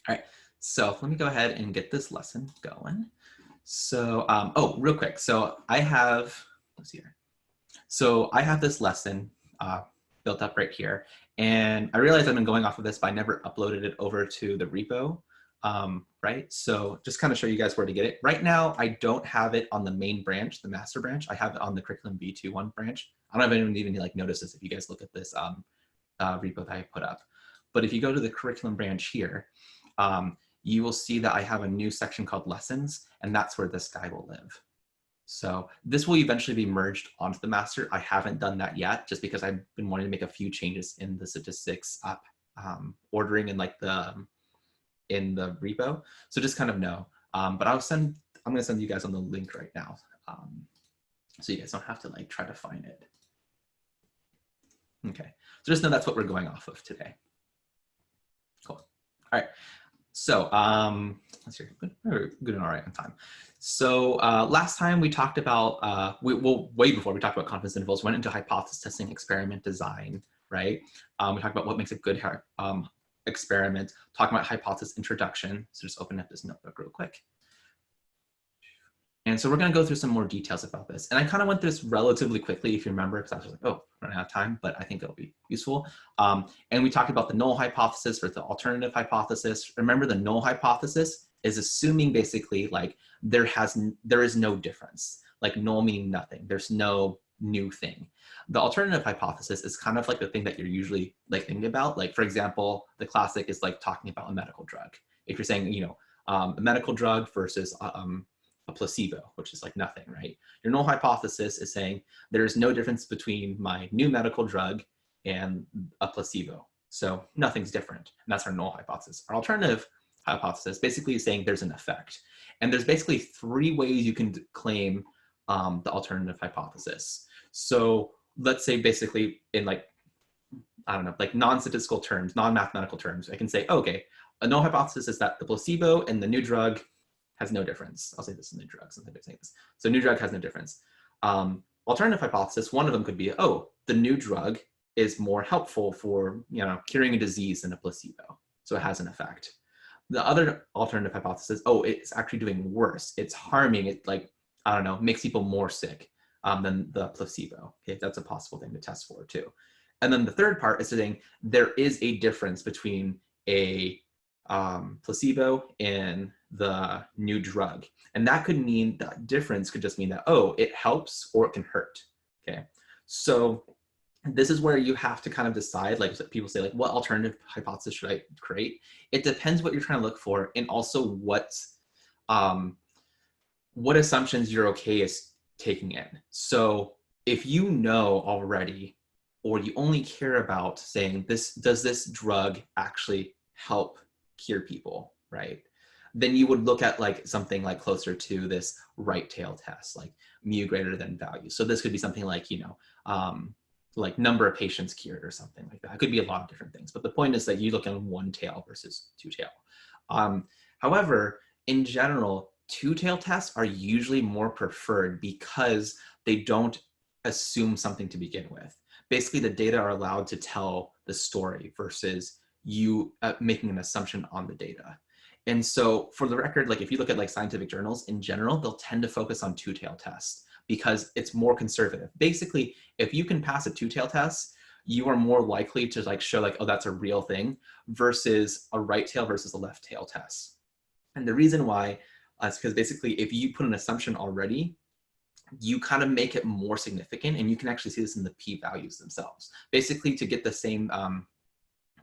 All right, so let me go ahead and get this lesson going. So, oh, real quick. So I have, let's see here. So I have this lesson built up right here. And I realized I've been going off of this, but I never uploaded it over to the repo, right? So just kind of show you guys where to get it. Right now, I don't have it on the main branch, the master branch. I have it on the curriculum V21 branch. I don't know if anyone even like noticed this if you guys look at this repo that I put up. But if you go to the curriculum branch here, you will see that I have a new section called lessons, and that's where this guy will live. So this will eventually be merged onto the master. I haven't done that yet, just because I've been wanting to make a few changes in the statistics ordering in like in the repo. So just kind of know. But I'm going to send you guys on the link right now, so you guys don't have to like try to find it. Okay, so just know that's what we're going off of today. Cool. All right. So let's see, good and all right on time. So last time we talked about, way before we talked about confidence intervals, went into hypothesis testing, experiment design, right? We talked about what makes a good experiment, talking about hypothesis introduction. So just open up this notebook real quick. And so we're going to go through some more details about this. And I kind of went through this relatively quickly, if you remember, because I was like, oh, running out of time, but I think it'll be useful. And we talked about the null hypothesis versus the alternative hypothesis. Remember, the null hypothesis is assuming basically like there is no difference, like null meaning nothing. There's no new thing. The alternative hypothesis is kind of like the thing that you're usually like thinking about. Like, for example, the classic is like talking about a medical drug. If you're saying, you know, a medical drug versus a placebo, which is like nothing, right? Your null hypothesis is saying there's no difference between my new medical drug and a placebo. So nothing's different. And that's our null hypothesis. Our alternative hypothesis basically is saying there's an effect. And there's basically three ways you can claim the alternative hypothesis. So let's say basically in like, I don't know, like non-statistical terms, non-mathematical terms, I can say, oh, okay, a null hypothesis is that the placebo and the new drug has no difference. I'll say this in new drug, since I've been saying this. So new drug has no difference. Alternative hypothesis, one of them could be, oh, the new drug is more helpful for, you know, curing a disease than a placebo. So it has an effect. The other alternative hypothesis, oh, it's actually doing worse. It's harming, it like, I don't know, makes people more sick than the placebo. Okay, that's a possible thing to test for too. And then the third part is saying there is a difference between a placebo and the new drug. And that could mean, that difference could just mean that, oh, it helps or it can hurt, okay? So this is where you have to kind of decide, like people say, like, what alternative hypothesis should I create? It depends what you're trying to look for, and also what assumptions you're okay as taking in. So if you know already, or you only care about saying, does this drug actually help cure people, right? Then you would look at like something like closer to this right tail test, like mu greater than value. So this could be something like, you know, like number of patients cured or something like that. It could be a lot of different things, but the point is that you look at one tail versus two tail. However, in general, two tail tests are usually more preferred because they don't assume something to begin with. Basically, the data are allowed to tell the story versus you making an assumption on the data. And so for the record, like if you look at like scientific journals in general, they'll tend to focus on two-tail tests because it's more conservative. Basically, if you can pass a two-tail test, you are more likely to like show like, oh, that's a real thing versus a right tail versus a left tail test. And the reason why is because basically if you put an assumption already, you kind of make it more significant, and you can actually see this in the p-values themselves. Basically, to get the same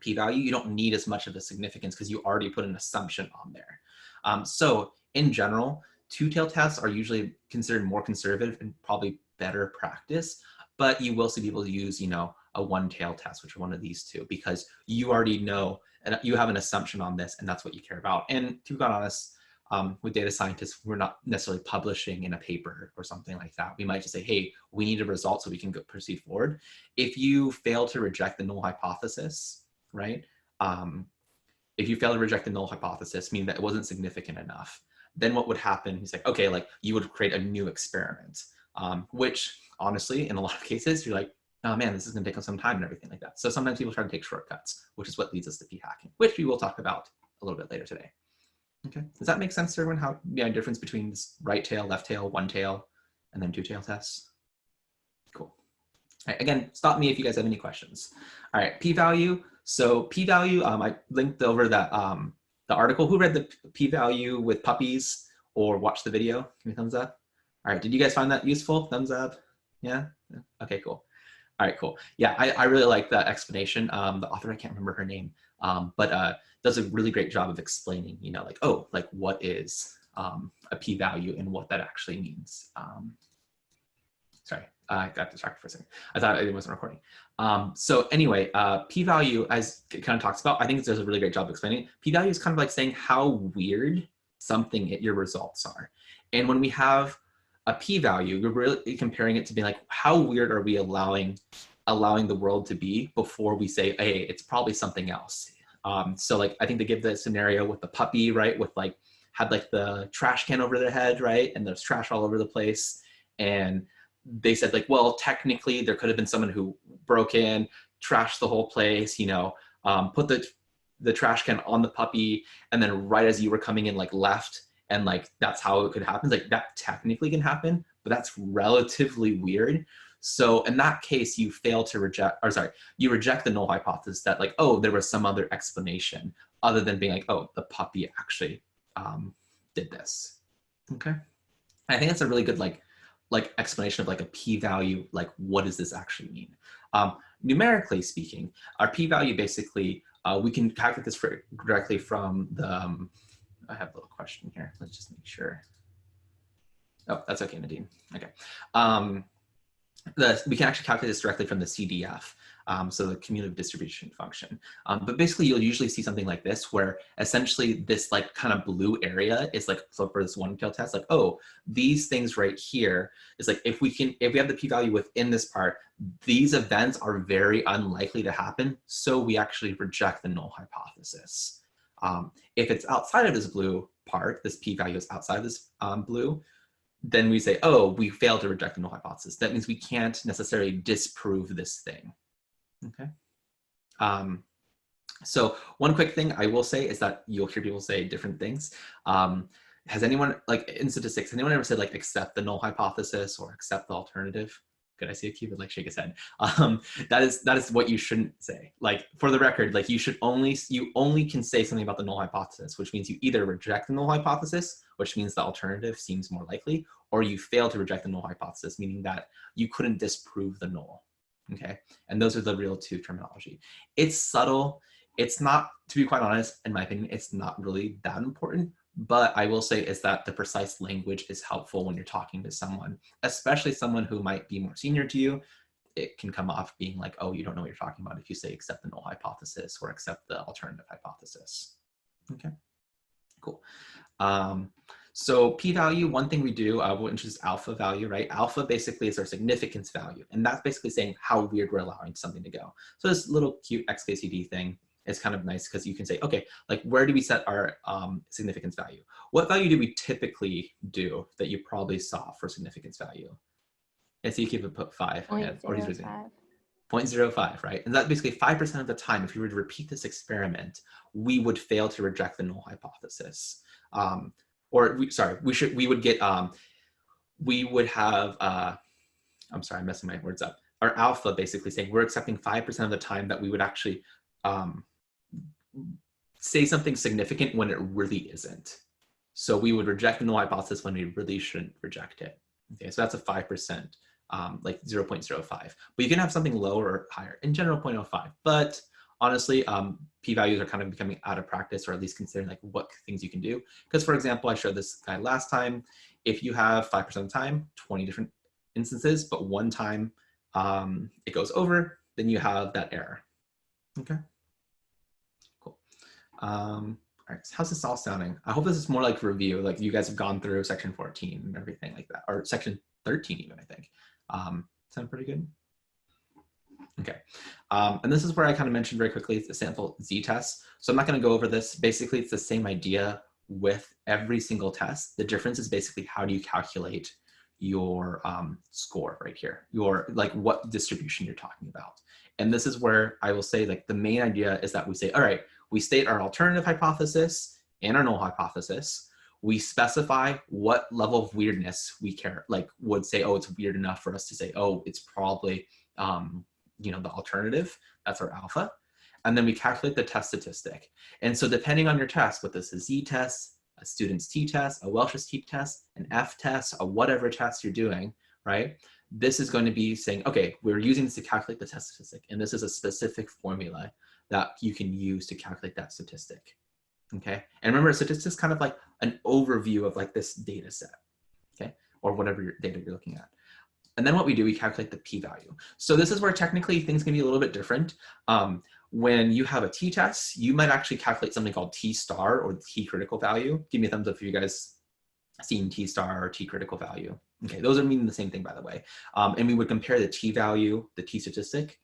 p-value, you don't need as much of a significance because you already put an assumption on there. So in general, two-tail tests are usually considered more conservative and probably better practice, but you will see people use, you know, a one-tail test, which are one of these two, because you already know and you have an assumption on this, and that's what you care about. And to be honest, with data scientists, we're not necessarily publishing in a paper or something like that. We might just say, hey, we need a result so we can proceed forward. If you fail to reject the null hypothesis, right? If you fail to reject the null hypothesis, meaning that it wasn't significant enough, then what would happen is like, okay, like you would create a new experiment, which honestly, in a lot of cases, you're like, oh man, this is gonna take some time and everything like that. So sometimes people try to take shortcuts, which is what leads us to p-hacking, which we will talk about a little bit later today. Okay, does that make sense to everyone? How difference between this right tail, left tail, one tail, and then two tail tests? Cool. All right, again, stop me if you guys have any questions. All right, p-value. So p-value, I linked over that the article. Who read the p-value with puppies or watched the video? Give me a thumbs up. All right, did you guys find that useful? Thumbs up. Yeah. Okay, cool. All right, cool. Yeah, I really like that explanation. The author, I can't remember her name, but does a really great job of explaining, like, oh, like what is a p-value and what that actually means. Sorry, I got distracted for a second. I thought it wasn't recording. So anyway, p-value, as it kind of talks about, I think it does a really great job of explaining. P-value is kind of like saying how weird your results are. And when we have a p-value, we're really comparing it to being like, how weird are we allowing the world to be before we say, hey, it's probably something else. So like, I think they give the scenario with the puppy, right? With like, had like the trash can over their head, right? And there's trash all over the place. And they said like, well, technically there could have been someone who broke in, trashed the whole place, put the trash can on the puppy, and then right as you were coming in, like left, and like, that's how it could happen. Like that technically can happen, but that's relatively weird. So in that case, you fail to reject, or sorry, you reject the null hypothesis that like, oh, there was some other explanation other than being like, oh, the puppy actually did this. Okay. I think that's a really good like explanation of like a p-value, like what does this actually mean? Numerically speaking, our p-value basically, we can calculate this directly from the, I have a little question here. Let's just make sure. Oh, that's okay, Nadine. Okay. We can actually calculate this directly from the CDF, so the cumulative distribution function. But basically, you'll usually see something like this, where essentially this like kind of blue area is like, so for this one tail test, like, oh, these things right here is like, if we have the p-value within this part, these events are very unlikely to happen, so we actually reject the null hypothesis. If it's outside of this blue part, this p-value is outside this blue, then we say, oh, we failed to reject the null hypothesis. That means we can't necessarily disprove this thing. Okay. So one quick thing I will say is that you'll hear people say different things. Has anyone, like in statistics, anyone ever said like accept the null hypothesis or accept the alternative? Good, I see a Cupid like shake his head. That is what you shouldn't say. Like for the record, like you only can say something about the null hypothesis, which means you either reject the null hypothesis, which means the alternative seems more likely, or you fail to reject the null hypothesis, meaning that you couldn't disprove the null. Okay, and those are the real two terminology. It's subtle. It's not, to be quite honest, in my opinion, it's not really that important. But I will say is that the precise language is helpful when you're talking to someone, especially someone who might be more senior to you. It can come off being like, oh, you don't know what you're talking about if you say accept the null hypothesis or accept the alternative hypothesis. Okay, cool. So p-value, one thing we do, we'll introduce alpha value, right? Alpha basically is our significance value. And that's basically saying how weird we're allowing something to go. So this little cute XKCD thing is kind of nice because you can say, okay, like where do we set our significance value? What value do we typically do that you probably saw for significance value? And so you keep it put 5. Or he's using 0.05, right? And that's basically 5% of the time, if you were to repeat this experiment, we would fail to reject the null hypothesis. We would have, I'm sorry, I'm messing my words up. Our alpha basically saying we're accepting 5% of the time that we would actually say something significant when it really isn't. So we would reject the null hypothesis when we really shouldn't reject it. Okay, so that's a 5%, like 0.05. But you can have something lower or higher, in general 0.05. But honestly, p-values are kind of becoming out of practice, or at least considering like what things you can do. Because for example, I showed this guy last time. If you have 5% of the time, 20 different instances, but one time it goes over, then you have that error. Okay, cool. All right, so how's this all sounding? I hope this is more like review, like you guys have gone through section 14 and everything like that, or section 13 even, I think. Sound pretty good? Okay, and this is where I kind of mentioned very quickly, it's a sample z-test. So I'm not gonna go over this. Basically, it's the same idea with every single test. The difference is basically how do you calculate your score right here, your like what distribution you're talking about. And this is where I will say like the main idea is that we say, all right, we state our alternative hypothesis and our null hypothesis. We specify what level of weirdness we care, like would say, oh, it's weird enough for us to say, oh, it's probably, you know, the alternative. That's our alpha. And then we calculate the test statistic. And so depending on your test, whether this is a z-test, a student's t-test, a Welch's t-test, an f-test, a whatever test you're doing, right? This is going to be saying, okay, we're using this to calculate the test statistic. And this is a specific formula that you can use to calculate that statistic. Okay. And remember, statistics is kind of like an overview of like this data set, okay, or whatever your data you're looking at. And then what we do, we calculate the p-value. So this is where technically things can be a little bit different. When you have a t-test, you might actually calculate something called t-star or the t-critical value. Give me a thumbs up if you guys seen t-star or t-critical value. Okay, those are meaning the same thing, by the way. And we would compare the t-value, the t-statistic,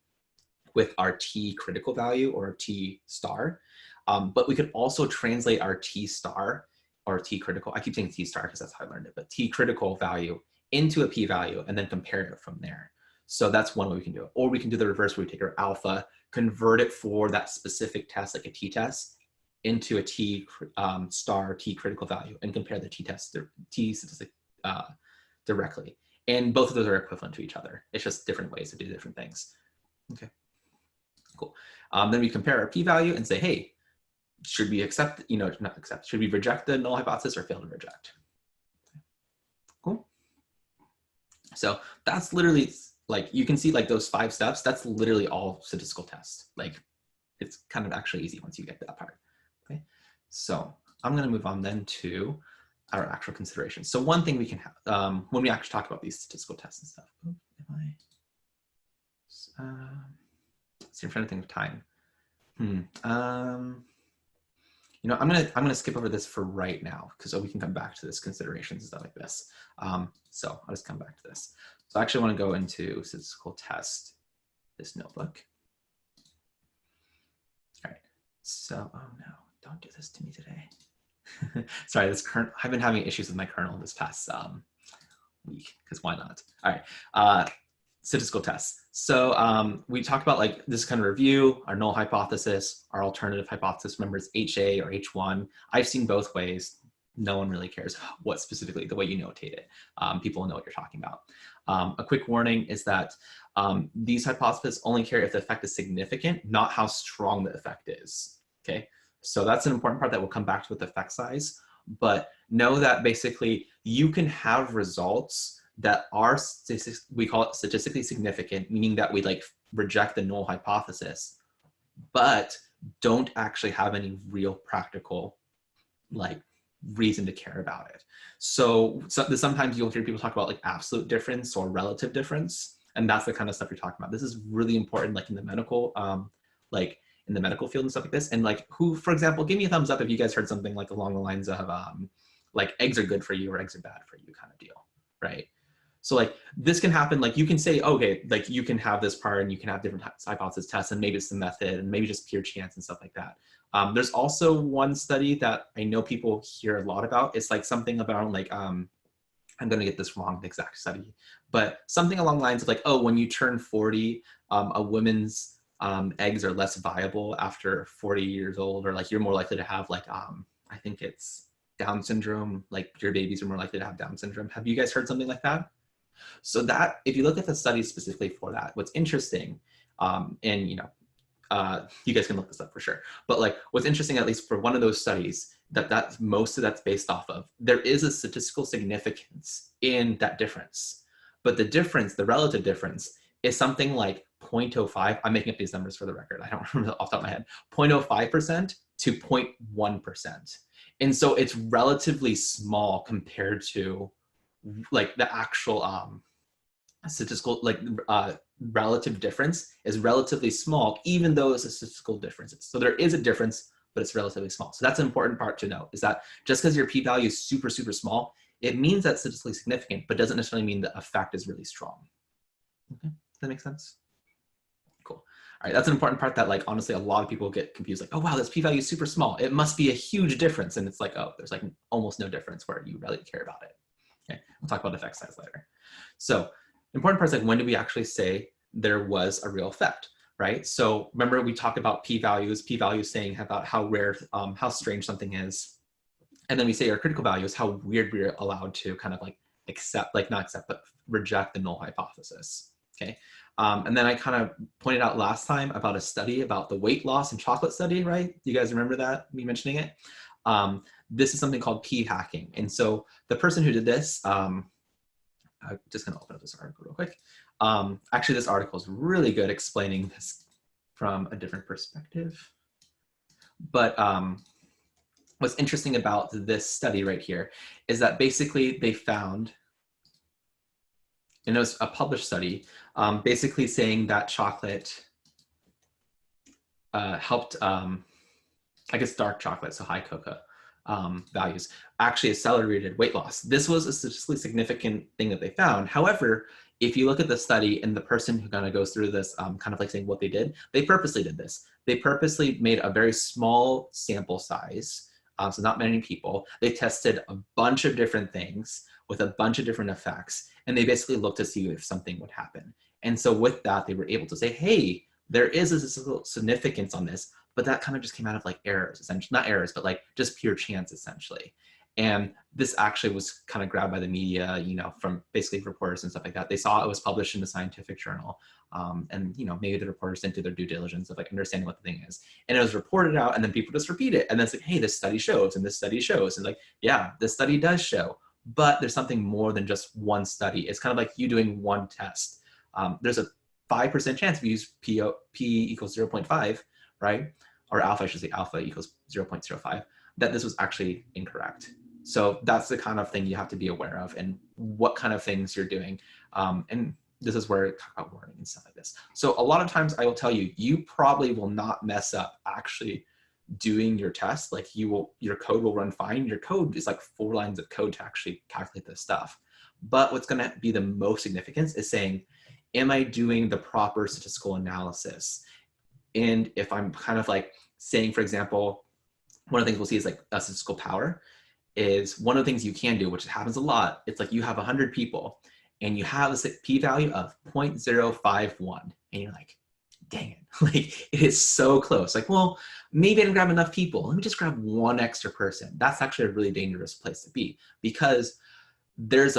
with our t-critical value or t-star. But we could also translate our t-star or t-critical, I keep saying t-star because that's how I learned it, but t-critical value into a p-value and then compare it from there. So that's one way we can do it. Or we can do the reverse where we take our alpha, convert it for that specific test, like a t-test, into a t-star t-critical value and compare the t-test, t-statistic directly. And both of those are equivalent to each other. It's just different ways to do different things. Okay, cool. Then we compare our p-value and say, hey, should we accept, you know, not accept, should we reject the null hypothesis or fail to reject? Cool. So that's literally, like, you can see like those 5 steps, that's literally all statistical tests. Like, it's kind of actually easy once you get that part. Okay, so I'm gonna move on then to our actual considerations. So one thing we can have, when we actually talk about these statistical tests and stuff, see, I'm trying to think of time. You know, I'm gonna skip over this for right now because we can come back to this considerations and stuff like this. So I'll just come back to this. So I actually want to go into statistical test, this notebook. All right. So, oh no, don't do this to me today. Sorry, this I've been having issues with my kernel this past week because why not? All right. Statistical tests. So we talked about like this kind of review, our null hypothesis, our alternative hypothesis. Remember, it's HA or H1. I've seen both ways. No one really cares what specifically, the way you notate it. People know what you're talking about. A quick warning is that these hypotheses only care if the effect is significant, not how strong the effect is. Okay, so that's an important part that we'll come back to with effect size. But know that basically you can have results that are, we call it statistically significant, meaning that we like reject the null hypothesis, but don't actually have any real practical like reason to care about it. So sometimes you'll hear people talk about like absolute difference or relative difference, and that's the kind of stuff you're talking about. This is really important, like in the medical, like in the medical field and stuff like this. And like who, for example, give me a thumbs up if you guys heard something like along the lines of like eggs are good for you or eggs are bad for you kind of deal, right? So like this can happen, like you can say, okay, like you can have this part and you can have different hypothesis tests and maybe it's the method and maybe just pure chance and stuff like that. There's also one study that I know people hear a lot about. It's like something about like, I'm gonna get this wrong, the exact study, but something along the lines of like, oh, when you turn 40, a woman's eggs are less viable after 40 years old, or like you're more likely to have like, I think it's Down syndrome, like your babies are more likely to have Down syndrome. Have you guys heard something like that? So that, if you look at the studies specifically for that, what's interesting, and you know, you guys can look this up for sure, but like what's interesting, at least for one of those studies, that most of that's based off of, there is a statistical significance in that difference. But the difference, the relative difference, is something like 0.05, I'm making up these numbers for the record, I don't remember off the top of my head, 0.05% to 0.1%. And so it's relatively small compared to like the actual statistical, like relative difference is relatively small, even though it's a statistical differences. So there is a difference, but it's relatively small. So that's an important part to know, is that just because your p-value is super, super small, it means that's statistically significant, but doesn't necessarily mean the effect is really strong. Okay, does that make sense? Cool. All right, that's an important part that like, honestly, a lot of people get confused, like, oh, wow, this p-value is super small. It must be a huge difference. And it's like, oh, there's like almost no difference where you really care about it. Okay, we'll talk about effect size later. So important part is like, when do we actually say there was a real effect? right? So remember we talked about p-values saying about how rare, how strange something is. And then we say our critical value is how weird we're allowed to kind of like accept, like not accept, but reject the null hypothesis, okay? And then I kind of pointed out last time about a study about the weight loss and chocolate study, right? You guys remember that, me mentioning it? This is something called p-hacking. And so the person who did this, I'm just gonna open up this article real quick. Actually, this article is really good explaining this from a different perspective. But what's interesting about this study right here is that basically they found, and it was a published study, basically saying that chocolate helped, I guess dark chocolate, so high cocoa values, actually accelerated weight loss. This was a statistically significant thing that they found. However, if you look at the study and the person who kind of goes through this, kind of like saying what they did, they purposely did this. They purposely made a very small sample size, so not many people. They tested a bunch of different things with a bunch of different effects, and they basically looked to see if something would happen. And so with that, they were able to say, hey, there is a statistical significance on this, but that kind of just came out of like errors, essentially, not errors, but like just pure chance, essentially. And this actually was kind of grabbed by the media, you know, from basically reporters and stuff like that. They saw it was published in a scientific journal, and you know, maybe the reporters didn't do their due diligence of like understanding what the thing is. And it was reported out, and then people just repeat it, and then it's like, hey, this study shows, and this study shows, and like, yeah, this study does show, but there's something more than just one study. It's kind of like you doing one test. There's a 5% chance if you use p equals 0.5, right? Or alpha, I should say alpha equals 0.05, that this was actually incorrect. So that's the kind of thing you have to be aware of and what kind of things you're doing. And this is where I talk about warning and stuff like this. So a lot of times I will tell you, you probably will not mess up actually doing your test. Like your code will run fine. Your code is like 4 lines of code to actually calculate this stuff. But what's gonna be the most significance is saying, am I doing the proper statistical analysis? And if I'm kind of like saying, for example, one of the things we'll see is like a statistical power is one of the things you can do, which happens a lot. It's like you have 100 people and you have a p-value of 0.051 and you're like, dang it, like it is so close. Like, well, maybe I didn't grab enough people. Let me just grab one extra person. That's actually a really dangerous place to be because there's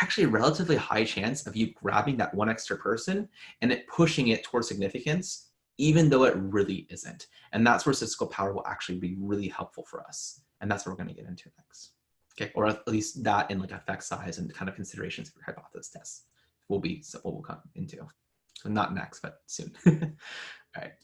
actually a relatively high chance of you grabbing that one extra person and it pushing it towards significance, even though it really isn't. And that's where statistical power will actually be really helpful for us. And that's what we're going to get into next. Okay, or at least that in like effect size and kind of considerations for hypothesis tests will be what we'll come into. So not next, but soon. All right.